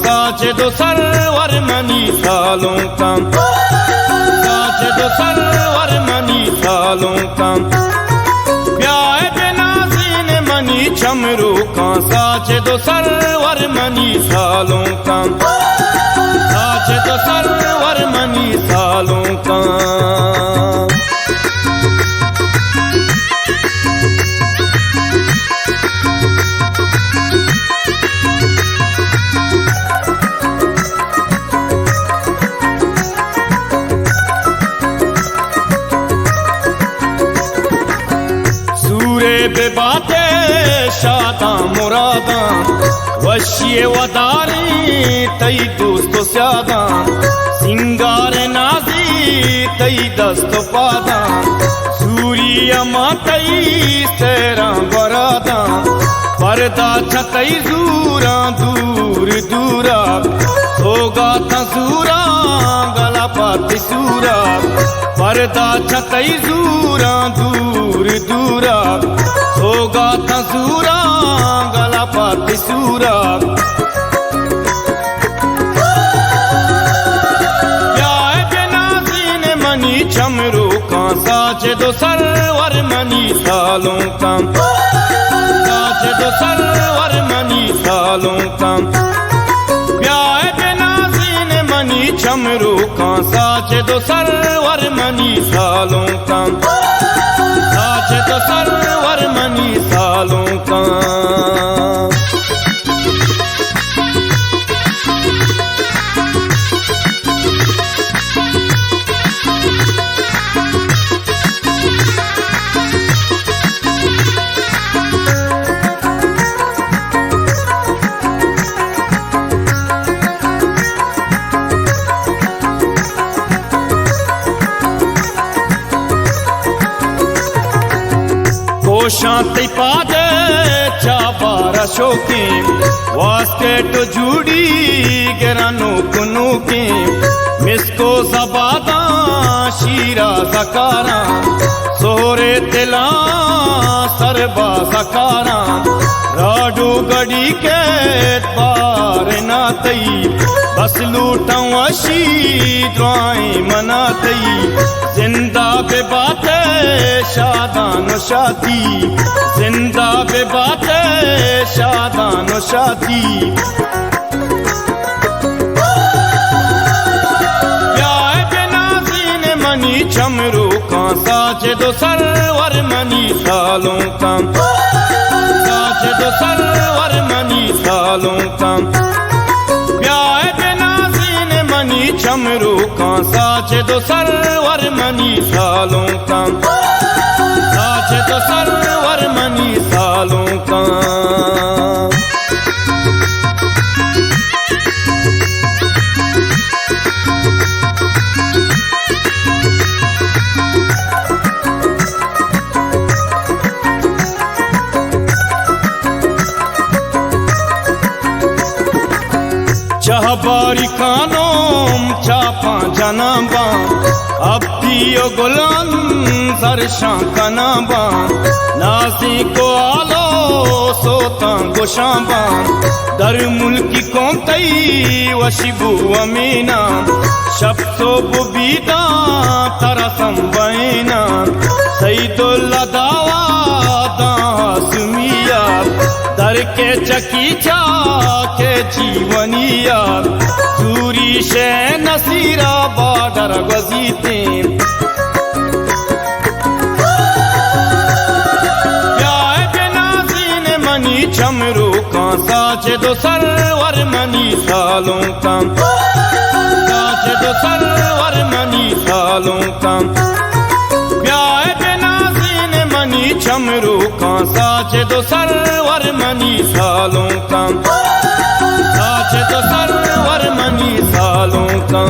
साचे दो server money सालों का, साचे दो सरवर मनी सालों का, ब्याह बेनाज़ीन मनी चमरू का, साचे दो सरवर मनी सालों का, साचे दो सरवर मनी सालों का। बे बातें शादा मुरादा वशिए वदारी तई दोस्तों स्यादा, सिंगार नाजी तई दस्तो पादा, सूरिया मातई सेरा बरादा, पर्दा छतई जूरा दूर दूरा, सोगा था सूरा गला पाती सूरा, पर्दा छतई जूरा दूर दूरा, सोगा था सूरा गला पाती सूरा। ब्याह बेनाज़ीन मनी चमरू का, साचे दो सरवर मनी सालों का, साचे दो सरवर मनी सालों का, ब्याह बेनाज़ीन मनी चमरू का, साचे दो सरवर मनी सालों का, साचे दो सरवर मनी सालों का। शांति पादे चाबारा शोकी, वास्केट जूड़ी गिरानो कुनू की, मिसको जबादा शीरा सकारा, सोरे तिला सरबा सकारा, राडू गड़ी के बार नातई, बस लूटाऊं अशी दुआएं मनातई, जिंदा बे बाते शादान शादी, जिंदा बे बाते शादान शादी। ब्याह बेनाज़ीन मनी चमरू का, साचे दो सरवर मनी सालों का, साचे दो सरवर मनी सालों का, ब्याह बेनाज़ीन मनी चमरू का, साचे दो सरवर मनी सालों का, साचे दो सरवर मनी सालों का। चाहबारी कानोम चापा जनाबा, अब दियो गुलाम सरशां कनाबा, नासी को आलो सोता गोशाबा, दर मुल्की कौंतई वशिबू अमीना, शब्सो बुबीदा तरसम बैना, सईदुल्ला दावा दासमिया, दर के चकीचा के जीवनिया, सूरी शे नसीरा बाडर गजीते। ब्याह बेनाज़ीन मनी चमरू का, साचे दो सरवर मनी सालों का, साचे दो सरवर मनी सालों का, ब्याह बेनाज़ीन मनी चमरू का, साचे दो सरवर मनी सालों का, साचे दो सरवर मनी सालों का।